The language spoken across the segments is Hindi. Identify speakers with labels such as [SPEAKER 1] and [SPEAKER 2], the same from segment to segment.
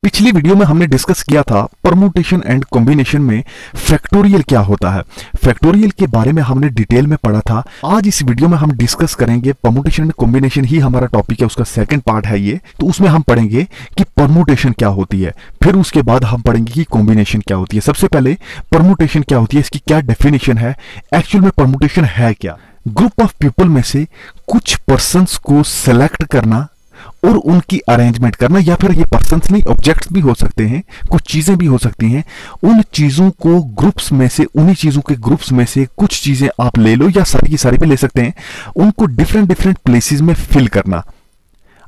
[SPEAKER 1] पिछली वीडियो में हमने डिस्कस किया था परमुटेशन एंड कॉम्बिनेशन में फैक्टोरियल क्या होता है। फैक्टोरियल के बारे में हमने डिटेल में पढ़ा था। आज इस वीडियो में हम डिस्कस करेंगे परमुटेशन एंड कॉम्बिनेशन ही हमारा टॉपिक है, उसका सेकंड पार्ट है ये। तो उसमें हम पढ़ेंगे कि परमुटेशन क्या होती है, फिर उसके बाद हम पढ़ेंगे कि कॉम्बिनेशन क्या होती है। सबसे पहले परमुटेशन क्या होती है, इसकी क्या डेफिनेशन है, एक्चुअल में परमुटेशन है क्या। ग्रुप ऑफ पीपल में से कुछ पर्सन्स को सिलेक्ट करना और उनकी अरेंजमेंट करना, या फिर ये पर्सन्स नहीं ऑब्जेक्ट्स भी हो सकते हैं, कुछ चीजें भी हो सकती हैं। उन चीजों को ग्रुप्स में से, उन्हीं चीजों के ग्रुप्स में से कुछ चीजें आप ले लो या सारी की सारी पे ले सकते हैं, उनको डिफरेंट डिफरेंट प्लेसेस में फिल करना,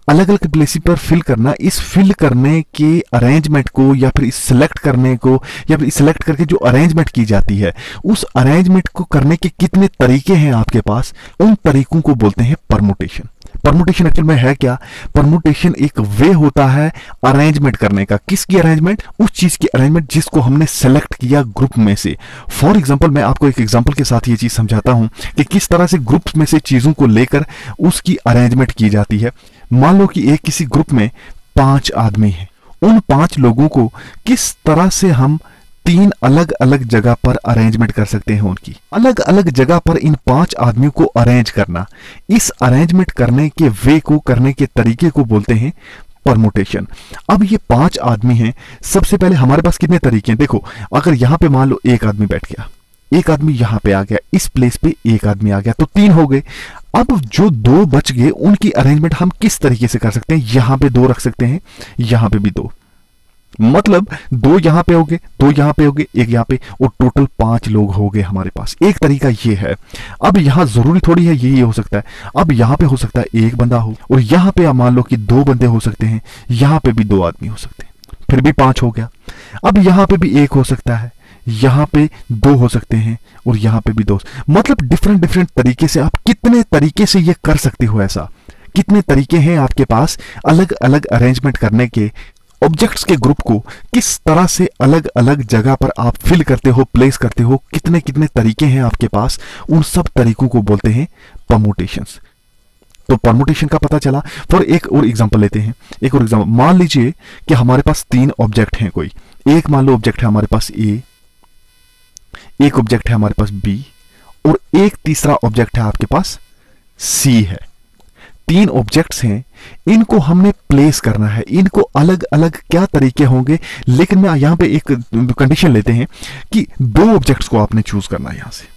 [SPEAKER 1] अलग अलग प्लेसेस पर फिल करना। इस फिल करने के अरेंजमेंट को या फिर इस सिलेक्ट करने को या फिर सिलेक्ट करके जो अरेंजमेंट की जाती है, उस अरेंजमेंट को करने के कितने तरीके हैं आपके पास, उन तरीकों को बोलते हैं परमुटेशन। परमुटेशन एक्चुअल में है क्या? परमुटेशन एक वे होता है अरेंजमेंट करने का। किसकी अरेंजमेंट? उस चीज की अरेंजमेंट जिसको हमने सेलेक्ट किया ग्रुप में से। फॉर एग्जांपल, मैं आपको एक एग्जांपल के साथ ये चीज समझाता हूं कि किस तरह से ग्रुप्स में से चीजों को लेकर उसकी अरेंजमेंट की जाती है। मान लो कि एक किसी ग्रुप में 5 आदमी हैं, उन 5 लोगों को किस तरह से हम 3 अलग अलग जगह पर अरेंजमेंट कर सकते हैं। उनकी अलग अलग जगह पर इन 5 आदमियों को अरेंज करना, इस अरेंजमेंट करने के वे को, करने के तरीके को बोलते हैं परमुटेशन। अब ये 5 आदमी हैं, सबसे पहले हमारे पास कितने तरीके हैं। देखो, अगर यहां पे मान लो एक आदमी बैठ गया, एक आदमी यहां पे आ गया, इस प्लेस पे एक आदमी आ गया, तो 3 हो गए। अब जो 2 बच गए, उनकी अरेंजमेंट हम किस तरीके से कर सकते हैं। यहां पे 2 रख सकते हैं, यहां पे भी 2, मतलब 2 यहां पे हो गए, 2 यहां पे हो गए, एक यहां पे, और टोटल 5 लोग हो गए हमारे पास। एक तरीका ये है। अब यहां जरूरी थोड़ी है ये हो सकता है, अब यहां पे हो सकता है एक बंदा हो, और यहां पे मान लो कि 2 बंदे हो सकते हैं, यहां पे भी 2 आदमी हो सकते हैं, फिर भी 5 हो गया। अब यहां पे भी 1 हो सकता है, यहां पे 2 हो सकते हैं, और यहां पे भी 2। मतलब डिफरेंट डिफरेंट तरीके से आप कितने तरीके से ये कर सकते हो। ऐसा कितने तरीके हैं आपके पास अलग अलग अरेंजमेंट करने के। ऑब्जेक्ट्स के ग्रुप को किस तरह से अलग अलग जगह पर आप फिल करते हो, प्लेस करते हो, कितने कितने तरीके हैं आपके पास, उन सब तरीकों को बोलते हैं परमुटेशंस। तो परमुटेशन का पता चला। फॉर एक और एग्जांपल लेते हैं, एक और एग्जांपल। मान लीजिए कि हमारे पास 3 ऑब्जेक्ट हैं कोई। एक मान लो ऑब्जेक्ट है हमारे पास ए, एक ऑब्जेक्ट है हमारे पास बी, और एक तीसरा ऑब्जेक्ट है आपके पास सी है। 3 ऑब्जेक्ट्स हैं, इनको हमने प्लेस करना है। इनको अलग अलग क्या तरीके होंगे, लेकिन मैं यहां पे एक कंडीशन लेते हैं कि 2 ऑब्जेक्ट्स को आपने चूज करना है यहां से।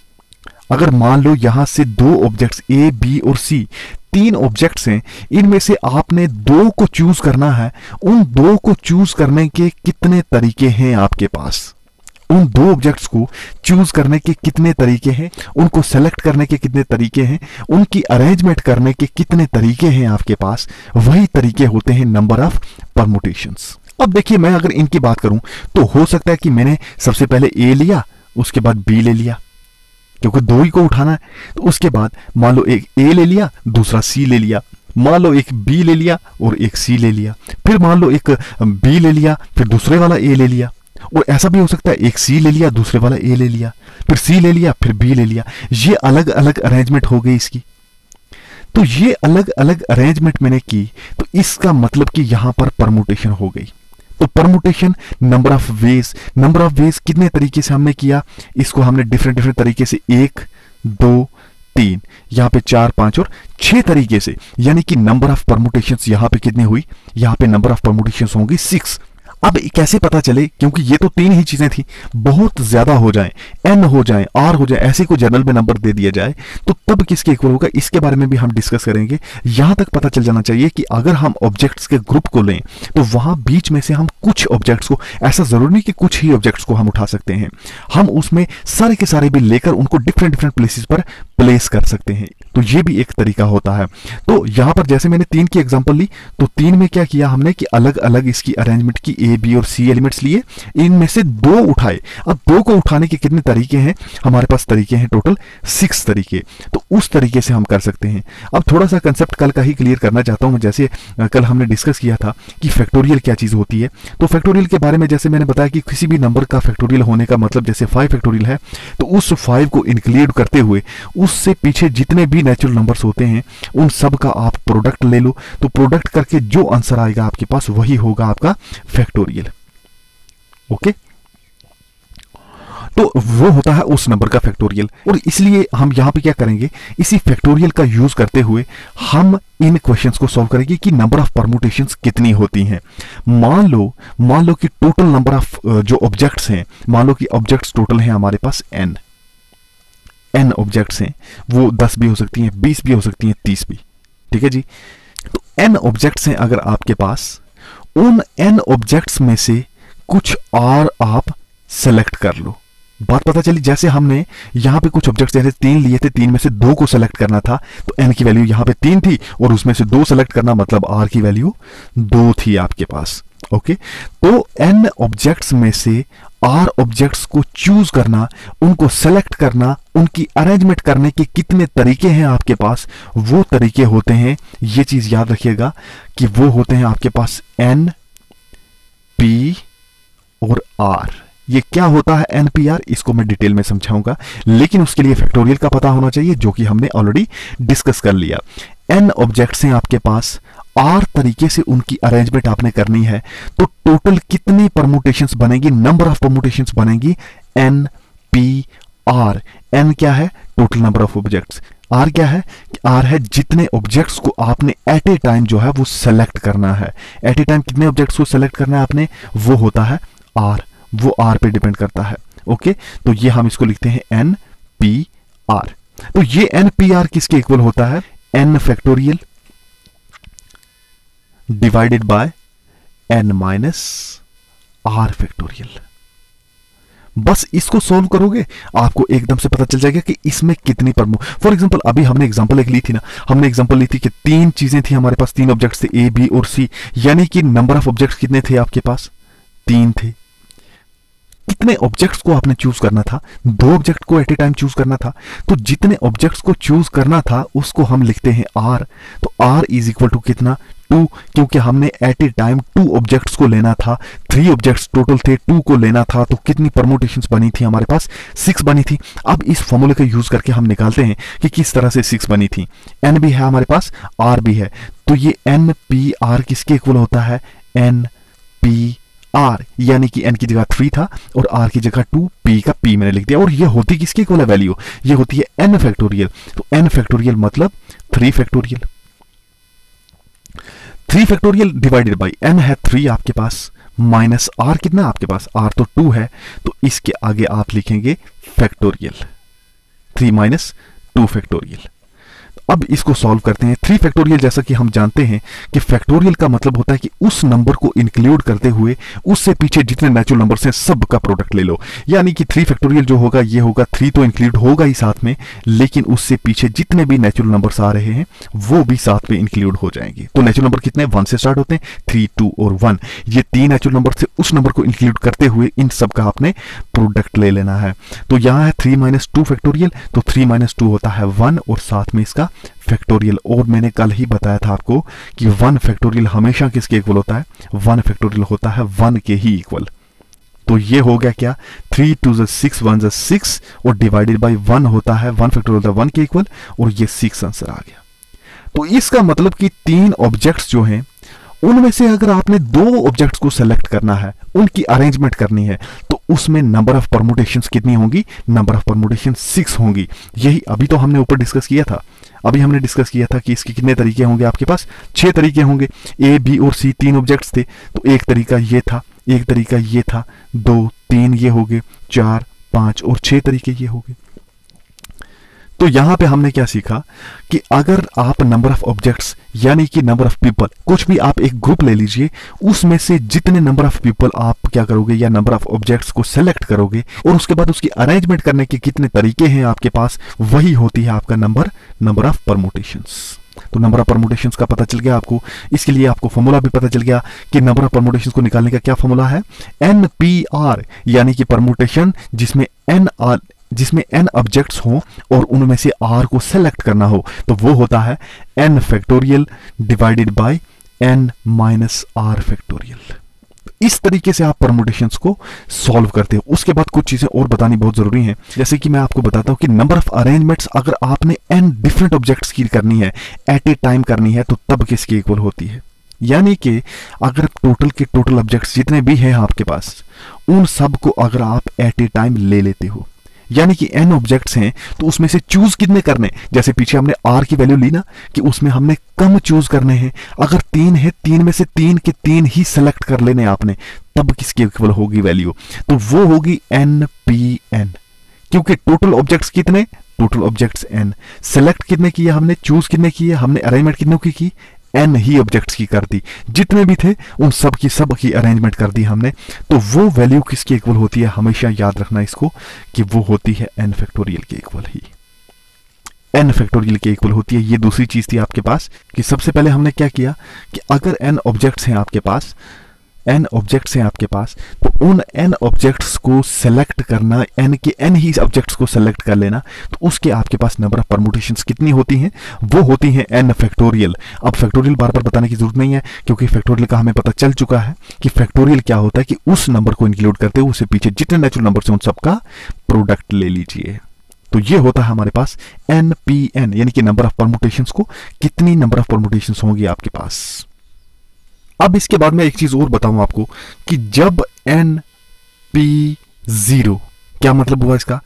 [SPEAKER 1] अगर मान लो यहां से 2 ऑब्जेक्ट्स ए, बी और सी, 3 ऑब्जेक्ट्स हैं, इनमें से आपने 2 को चूज करना है। उन 2 को चूज करने के कितने तरीके हैं आपके पास, उन 2 ऑब्जेक्ट्स को चूज करने के कितने तरीके हैं, उनको सेलेक्ट करने के कितने तरीके हैं, उनकी अरेंजमेंट करने के कितने तरीके हैं आपके पास, वही तरीके होते हैं नंबर ऑफ परमुटेशंस। अब देखिए, मैं अगर इनकी बात करूं तो हो सकता है कि मैंने सबसे पहले ए लिया, उसके बाद बी ले लिया, क्योंकि 2 ही को उठाना है। तो उसके बाद मान लो एक ए ले लिया, दूसरा सी ले लिया, मान लो एक बी ले लिया और एक सी ले लिया, फिर मान लो एक बी ले लिया, फिर दूसरे वाला ए ले लिया, और ऐसा भी हो सकता है एक सी ले लिया, दूसरे वाला ए ले लिया, फिर सी ले लिया, फिर बी ले लिया। ये अलग अलग अरेंजमेंट हो गई इसकी। तो ये अलग अलग अरेंजमेंट मैंने की, तो इसका मतलब कि यहां पर परमुटेशन हो गई। तो permutation number of ways, number of ways कितने तरीके से हमने किया, इसको हमने डिफरेंट डिफरेंट तरीके से 1, 2, 3, यहां पे 4, 5 और 6 तरीके से, यानी कि नंबर ऑफ परमुटेशंस यहां पे कितनी हुई, यहां पे नंबर ऑफ परमुटेशंस होंगी 6। अब कैसे पता चले, क्योंकि ये तो 3 ही चीजें थी, बहुत ज्यादा हो जाए, n हो जाए, r हो जाए, ऐसे को जनरल में नंबर दे दिया जाए तो तब किसके इक्वल होगा, इसके बारे में भी हम डिस्कस करेंगे। यहां तक पता चल जाना चाहिए कि अगर हम ऑब्जेक्ट्स के ग्रुप को लें तो वहां बीच में से हम कुछ ऑब्जेक्ट्स को, ऐसा जरूरी नहीं कि कुछ ही ऑब्जेक्ट्स को हम उठा सकते हैं, हम उसमें सारे के सारे भी लेकर उनको डिफरेंट डिफरेंट प्लेसेस पर प्लेस कर सकते हैं। तो ये भी एक तरीका होता है। तो यहां पर जैसे मैंने 3 की एग्जांपल ली, तो 3 में क्या किया हमने कि अलग अलग इसकी अरेंजमेंट की, ए, बी और सी एलिमेंट्स लिए, इनमें से 2 उठाए। अब 2 को उठाने के कितने तरीके हैं हमारे पास, तरीके हैं टोटल 6 तरीके। तो उस तरीके से हम कर सकते हैं। अब थोड़ा सा कंसेप्ट कल का ही क्लियर करना चाहता हूं मैं। जैसे कल हमने डिस्कस किया था कि फैक्टोरियल क्या चीज होती है, तो फैक्टोरियल के बारे में जैसे मैंने बताया कि किसी भी नंबर का फैक्टोरियल होने का मतलब, जैसे 5 फैक्टोरियल है तो उस 5 को इंक्लूड करते हुए उससे पीछे जितने भी नेचुरल नंबर्स होते हैं उन सब का आप प्रोडक्ट ले लो। तो प्रोडक्ट करके जो आंसर आएगा आपके पास वही होगा आपका फैक्टोरियल। फैक्टोरियल। ओके, तो वो होता है उस नंबर का फैक्टोरियल। और इसलिए हम यहां पे क्या करेंगे, इसी फैक्टोरियल का यूज करते हुए हम इन क्वेश्चंस को सॉल्व करेंगे कि नंबर ऑफ परमुटेशंस कितनी होती हैं। मान लो कि टोटल नंबर ऑफ जो ऑब्जेक्ट्स हैं, मान लो कि ऑब्जेक्ट्स टोटल हैं हमारे पास n ऑब्जेक्ट्स हैं, वो 10 भी हो सकती हैं, 20 भी हो सकती हैं, 30 भी। ठीक है जी, तो n ऑब्जेक्ट्स हैं अगर आपके पास, उन n ऑब्जेक्ट्स में से कुछ और आप सेलेक्ट कर लो। बात पता चली, जैसे हमने यहां पे कुछ ऑब्जेक्ट्स जैसे 3 लिए थे, 3 में से 2 को सेलेक्ट करना था, तो n की वैल्यू यहां पे 3 थी और उसमें से 2 सेलेक्ट करना, मतलब r की वैल्यू 2 थी आपके पास। ओके, तो n ऑब्जेक्ट्स में से r ऑब्जेक्ट्स को चूज करना, उनको सेलेक्ट करना, उनकी अरेंजमेंट करने के कितने तरीके हैं आपके पास, वो तरीके होते हैं, ये चीज याद रखिएगा कि वो होते हैं आपके पास n, p और r। ये क्या होता है NPR, इसको मैं डिटेल में समझाऊंगा, लेकिन उसके लिए फैक्टोरियल का पता होना चाहिए, जो कि हमने ऑलरेडी डिस्कस कर लिया। n ऑब्जेक्ट्स हैं आपके पास, r तरीके से उनकी अरेंजमेंट आपने करनी है, तो टोटल कितनी परमुटेशंस बनेगी, नंबर ऑफ परमुटेशंस बनेगी NPR। n क्या है, total number of objects, r क्या है, r है जितने ऑब्जेक्ट्स को आपने एट ए टाइम जो है वो सेलेक्ट करना है। एट ए टाइम कितने ऑब्जेक्ट्स को सेलेक्ट करना है आपने, वो होता है r, वो r पे डिपेंड करता है। ओके, तो ये हम इसको लिखते हैं NPR। तो ये NPR किसके इक्वल होता है, n factorial divided by n minus r factorial. बस इसको सॉल्व करोगे आपको एकदम से पता चल जाएगा कि इसमें कितनी फॉर एग्जांपल अभी हमने एग्जांपल एक ली थी ना, हमने एग्जांपल ली थी कि 3 चीजें थी हमारे पास, 3 ऑब्जेक्ट्स थे A, B और C, यानी कि नंबर ऑफ ऑब्जेक्ट्स कितने थे आपके पास, 3 थे। कितने ऑब्जेक्ट्स को आपने चूज करना था, 2 ऑब्जेक्ट को एट ए टाइम चूज करना था, तो जितने ऑब्जेक्ट्स को चूज करना था उसको हम लिखते हैं r। तो r इज इक्वल टू कितना, 2, क्योंकि हमने एट ए टाइम 2 ऑब्जेक्ट्स को लेना था, 3 ऑब्जेक्ट्स टोटल थे, 2 को लेना था, तो कितनी परमुटेशंस बनी थी हमारे पास, 6 बनी थी। अब इस फॉर्मूले का यूज करके हम निकालते हैं कि किस तरह से 6 बनी थी। n भी है हमारे पास, r भी है, तो ये NPR किसके इक्वल होता है, NPR, यानी कि n की जगह 3 था और r की जगह 2, p का p मैंने लिख दिया, और ये होती किसकी इक्वल है वैल्यू, ये होती है n फैक्टोरियल। तो n फैक्टोरियल मतलब 3 factorial, 3 factorial divided by n है 3 आपके पास, माइनस r कितना आपके पास, r तो 2 है, तो इसके आगे आप लिखेंगे फैक्टोरियल, 3 माइनस 2 फैक्टोरियल। अब इसको सॉल्व करते हैं। 3 फैक्टोरियल, जैसा कि हम जानते हैं कि फैक्टोरियल का मतलब होता है कि उस नंबर को इंक्लूड करते हुए उससे पीछे जितने नेचुरल नंबर्स हैं सब का प्रोडक्ट ले लो, यानी कि 3 फैक्टोरियल जो होगा ये होगा 3 तो इंक्लूड होगा ही साथ में, लेकिन उससे पीछे जितने भी नेचुरल नंबर्स आ रहे हैं वो भी साथ में इंक्लूड हो जाएंगे। तो नेचुरल नंबर कितने, 1 से स्टार्ट होते हैं, 3, 2 और 1, ये 3 नेचुरल नंबर से उस नंबर को इंक्लूड करते हुए इन सब का आपने प्रोडक्ट ले लेना है। तो यहाँ है 3 माइनस 2 फैक्टोरियल, तो 3 माइनस 2 होता है 1 और साथ में इसका फैक्टोरियल। और मैंने कल ही बताया था आपको कि 1 फैक्टोरियल हमेशा किसके इक्वल होता है, 1 फैक्टोरियल होता है 1 के ही इक्वल। तो ये हो गया क्या, 3 2 6 1 6 और डिवाइडेड बाय 1 होता है, 1 फैक्टोरियल होता है 1 के इक्वल, और ये 6 आंसर आ गया। तो इसका मतलब कि 3 ऑब्जेक्ट्स जो हैं उनमें से अगर आपने 2 ऑब्जेक्ट्स को सेलेक्ट करना है, उनकी अरेंजमेंट करनी है, तो उसमें नंबर ऑफ परमुटेशंस कितनी होंगी, नंबर ऑफ परमुटेशन 6 होंगी। यही अभी तो हमने ऊपर डिस्कस किया था, अभी हमने डिस्कस किया था कि इसके कितने तरीके होंगे, आपके पास 6 तरीके होंगे। A, B और C 3 ऑब्जेक्ट्स थे, तो एक तरीका ये था, एक तरीका ये था, 2 3 ये हो गए, 4 5 और 6 तरीके ये हो गए। तो यहां पे हमने क्या सीखा कि अगर आप नंबर ऑफ ऑब्जेक्ट्स यानी कि नंबर ऑफ पीपल, कुछ भी आप एक ग्रुप ले लीजिए, उसमें से जितने नंबर ऑफ पीपल आप क्या करोगे या नंबर ऑफ ऑब्जेक्ट्स को सेलेक्ट करोगे और उसके बाद उसकी अरेंजमेंट करने के कितने तरीके हैं आपके पास, वही होती है आपका नंबर ऑफ परमुटेशंस। तो नंबर ऑफ परमुटेशंस का पता चल गया आपको, इसके लिए आपको फॉर्मूला भी पता चल गया कि नंबर ऑफ परमुटेशंस को निकालने का क्या फॉर्मूला है, NPR, यानी कि परमुटेशन जिसमें n ऑब्जेक्ट्स हों और उनमें से r को सेलेक्ट करना हो, तो वो होता है n factorial divided by n minus r factorial. इस तरीके से आप परमुटेशंस को सॉल्व करते हो। उसके बाद कुछ चीजें और बतानी बहुत जरूरी हैं, जैसे कि मैं आपको बताता हूं कि नंबर ऑफ अरेंजमेंट्स अगर आपने n डिफरेंट ऑब्जेक्ट्स की करनी है, एट ए टाइम करनी है, तो तब किसकी इक्वल होती है, यानी कि अगर टोटल के टोटल ऑब्जेक्ट्स जितने भी हैं आपके पास, उन सब को अगर आप एट ए टाइम ले लेते हो, यानी कि n ऑब्जेक्ट्स हैं, तो उसमें से चूज कितने करने, जैसे पीछे हमने r की वैल्यू ली ना कि उसमें हमने कम चूज करने हैं। अगर 3 है, 3 में से 3 के 3 ही सेलेक्ट कर लेने आपने, तब किसकी इक्वल होगी वैल्यू, तो वो होगी npn। क्योंकि टोटल ऑब्जेक्ट्स कितने, टोटल ऑब्जेक्ट्स n, सेलेक्ट कितने किए हमने, चूज कितने किए हमने, अरेंजमेंट कितने की n ही ऑब्जेक्ट्स की कर दी, जितने भी थे उन सब की अरेंजमेंट कर दी हमने। तो वो वैल्यू किसकी इक्वल होती है, हमेशा याद रखना इसको कि वो होती है n फैक्टोरियल के इक्वल ही, n फैक्टोरियल के इक्वल होती है। ये दूसरी चीज थी आपके पास कि सबसे पहले हमने क्या किया कि अगर n ऑब्जेक्ट्स हैं आपके पास, n ऑब्जेक्ट्स हैं आपके पास, तो उन n ऑब्जेक्ट्स को सेलेक्ट करना, n के n ही ऑब्जेक्ट्स को सेलेक्ट कर लेना, तो उसके आपके पास नंबर ऑफ परमुटेशंस कितनी होती हैं, वो होती हैं n फैक्टोरियल। अब फैक्टोरियल बार बार बताने की जरूरत नहीं है, क्योंकि फैक्टोरियल का हमें पता चल चुका है कि फैक्टोरियल क्या होता है कि उस नंबर को इंक्लूड करते हुए उससे पीछे जितने नेचुरल नंबर से उन सबका प्रोडक्ट ले लीजिए। तो ये होता है हमारे पास npn, यानी कि नंबर ऑफ परमुटेशंस को कितनी नंबर ऑफ परमुटेशंस होंगी आपके पास। अब इसके बाद मैं एक चीज और बताऊं आपको कि जब np0, क्या मतलब हुआ इसका,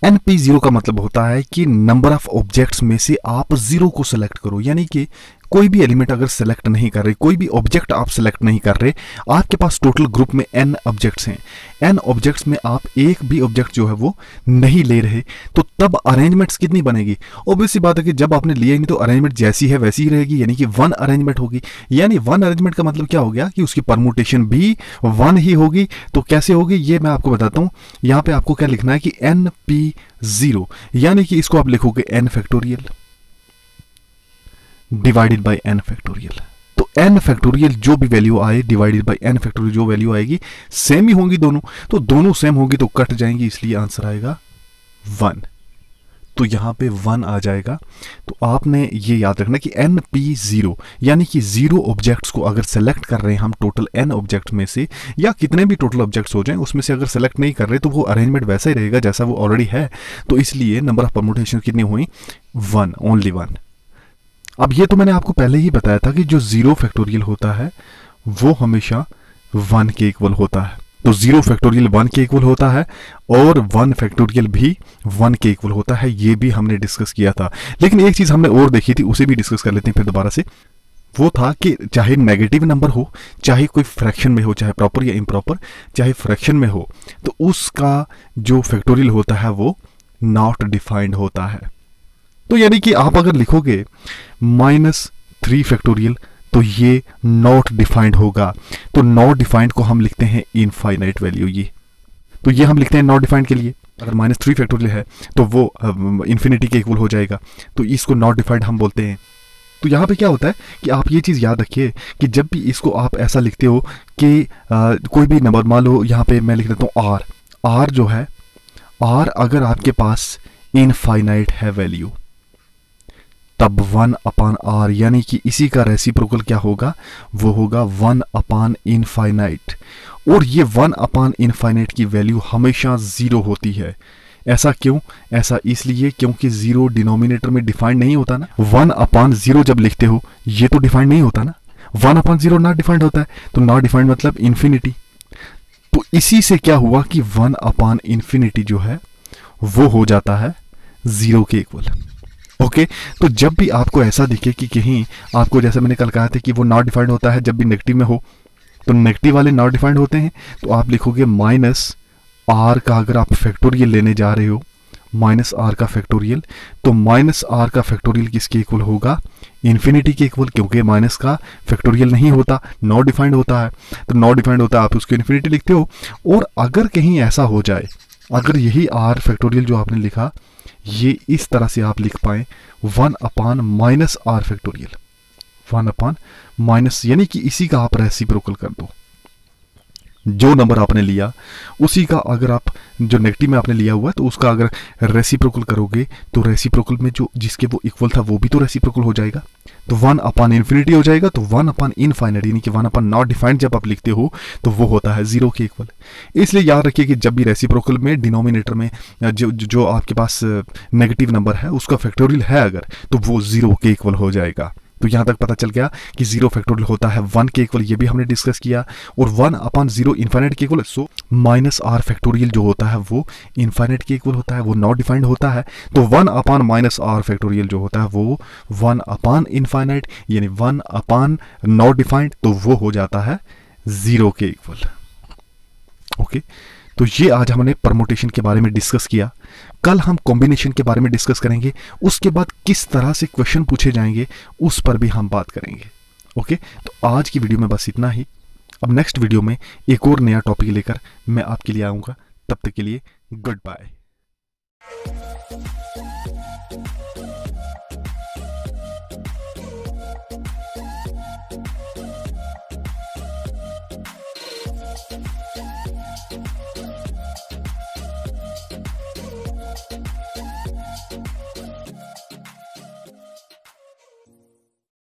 [SPEAKER 1] np0 का मतलब होता है कि नंबर ऑफ ऑब्जेक्ट्स में से आप 0 को सेलेक्ट करो, यानी कि कोई भी एलिमेंट अगर सेलेक्ट नहीं कर रहे, कोई भी ऑब्जेक्ट आप सेलेक्ट नहीं कर रहे, आपके पास टोटल ग्रुप में n ऑब्जेक्ट्स हैं, n ऑब्जेक्ट्स में आप एक भी ऑब्जेक्ट जो है वो नहीं ले रहे, तो तब अरेंजमेंट्स कितनी बनेगी, ऑब्वियस सी बात है कि जब आपने लिया ही नहीं तो अरेंजमेंट जैसी है वैसी ही रहेगी, यानी कि 1 अरेंजमेंट होगी। यानी 1 अरेंजमेंट का मतलब क्या हो गया कि उसकी परमुटेशन भी 1 ही होगी। तो कैसे होगी ये मैं आपको बताता हूं। यहां पे आपको क्या लिखना है कि np0, यानी कि इसको आप लिखोगे n factorial divided by n factorial. तो n फैक्टोरियल जो भी वैल्यू आए डिवाइडेड बाय n फैक्टोरियल जो वैल्यू आएगी सेम ही होंगी दोनों, तो दोनों सेम होंगी तो कट जाएंगी, इसलिए आंसर आएगा 1। तो यहां पे 1 आ जाएगा। तो आपने ये याद रखना कि np0 यानी कि 0 ऑब्जेक्ट्स को अगर सेलेक्ट कर रहे हैं हम टोटल n ऑब्जेक्ट में से, या कितने भी टोटल ऑब्जेक्ट्स हो जाएं उसमें से अगर सेलेक्ट नहीं कर रहे तो वो अरेंजमेंट वैसा ही रहेगा जैसा वो ऑलरेडी है। तो इसलिए नंबर ऑफ परमुटेशन कितनी हुई, 1, ओनली 1। अब ये तो मैंने आपको पहले ही बताया था कि जो 0 फैक्टोरियल होता है वो हमेशा 1 के इक्वल होता है। तो 0 फैक्टोरियल 1 के इक्वल होता है और 1 फैक्टोरियल भी 1 के इक्वल होता है, ये भी हमने डिस्कस किया था। लेकिन एक चीज हमने और देखी थी, उसे भी डिस्कस कर लेते हैं फिर दोबारा से। वो था कि चाहे नेगेटिव नंबर हो, चाहे कोई फ्रैक्शन में हो, चाहे प्रॉपर या इम्प्रॉपर, चाहे फ्रैक्शन में हो, तो उसका जो फैक्टोरियल होता है वो नॉट डिफाइंड होता है। तो यानी कि आप अगर लिखोगे -3 फैक्टोरियल तो ये नॉट डिफाइंड होगा। तो नॉट डिफाइंड को हम लिखते हैं इनफाइनाइट वैल्यू, ये तो ये हम लिखते हैं नॉट डिफाइंड के लिए। अगर -3 फैक्टोरियल है तो वो इन्फिनिटी के इक्वल हो जाएगा, तो इसको नॉट डिफाइंड हम बोलते हैं। तो यहाँ पे क्या होता है कि आप ये चीज़ याद रखिए कि जब भी इसको आप ऐसा लिखते हो कि कोई भी नंबर, मान लो यहाँ पे मैं लिख देता हूँ r जो है, r अगर आपके पास इनफाइनाइट है वैल्यू, तब 1/r, यानी कि इसी का रेसिप्रोकल क्या होगा, वो होगा 1/इनफाइनाइट। और ये 1/इनफाइनाइट की वैल्यू हमेशा 0 होती है। ऐसा क्यों? ऐसा इसलिए क्योंकि 0 डिनोमिनेटर में डिफाइंड नहीं होता ना। 1/0 जब लिखते हो ये तो डिफाइंड नहीं होता ना, 1/0 नॉट डिफाइंड होता है, तो नॉट डिफाइंड मतलब इन्फिनिटी। तो इसी से क्या हुआ कि 1/इन्फिनिटी जो है वो हो जाता है 0 के इक्वल। ओके, तो जब भी आपको ऐसा दिखे कि कहीं आपको, जैसे मैंने कल कहा था कि वो नॉट डिफाइंड होता है जब भी नेगेटिव में हो, तो नेगेटिव वाले नॉट डिफाइंड होते हैं, तो आप लिखोगे -r का, अगर आप फैक्टोरियल लेने जा रहे हो -r का फैक्टोरियल, तो -r का फैक्टोरियल किसके इक्वल होगा, इन्फिनिटी के इक्वल, क्योंकि माइनस का फैक्टोरियल नहीं होता, नॉट डिफाइंड होता है। तो नॉट डिफाइंड होता है, आप उसको इन्फिनिटी लिखते हो। और अगर कहीं ऐसा हो जाए, अगर यही r फैक्टोरियल जो आपने लिखा ये इस तरह से आप लिख पाए 1/-r फैक्टोरियल, 1/- यानी कि इसी का आप रेसिप्रोकल कर दो। जो नंबर आपने लिया उसी का, अगर आप जो नेगेटिव में आपने लिया हुआ है तो उसका अगर रेसिप्रोकल करोगे तो रेसिप्रोकल में जो जिसके वो इक्वल था वो भी तो रेसिप्रोकल हो जाएगा, तो 1/इन्फिनिटी हो जाएगा। तो 1/इनफाइनाइट यानी कि 1/नॉट डिफाइंड जब आप लिखते हो तो वो होता है 0 के इक्वल। इसलिए याद रखिए कि जब भी रेसिप्रोकल में डिनोमिनेटर में जो आपके पास नेगेटिव नंबर है उसका फैक्टोरियल है अगर, तो वो 0 के इक्वल हो जाएगा। तो यहाँ तक पता चल गया कि 0 फैक्टोरियल होता है 1 के इक्वल, ये भी हमने डिस्कस किया, और 1/0 इन्फाइनाइट के इक्वल। सो -r फैक्टोरियल जो होता है वो इन्फाइनाइट के इक्वल होता है, वो नॉट डिफाइंड होता है। तो 1/-r फैक्टोरियल जो होता है वो 1/इन्फाइनाइट यानी 1/नॉट डिफाइंड, तो वो हो जाता है 0 के इक्वल। ओके, तो ये आज हमने परमुटेशन के बारे में डिस्कस किया। कल हम कॉम्बिनेशन के बारे में डिस्कस करेंगे, उसके बाद किस तरह से क्वेश्चन पूछे जाएंगे उस पर भी हम बात करेंगे। ओके, तो आज की वीडियो में बस इतना ही। अब नेक्स्ट वीडियो में एक और नया टॉपिक लेकर मैं आपके लिए आऊँगा। तब तक के लिए गुड बाय।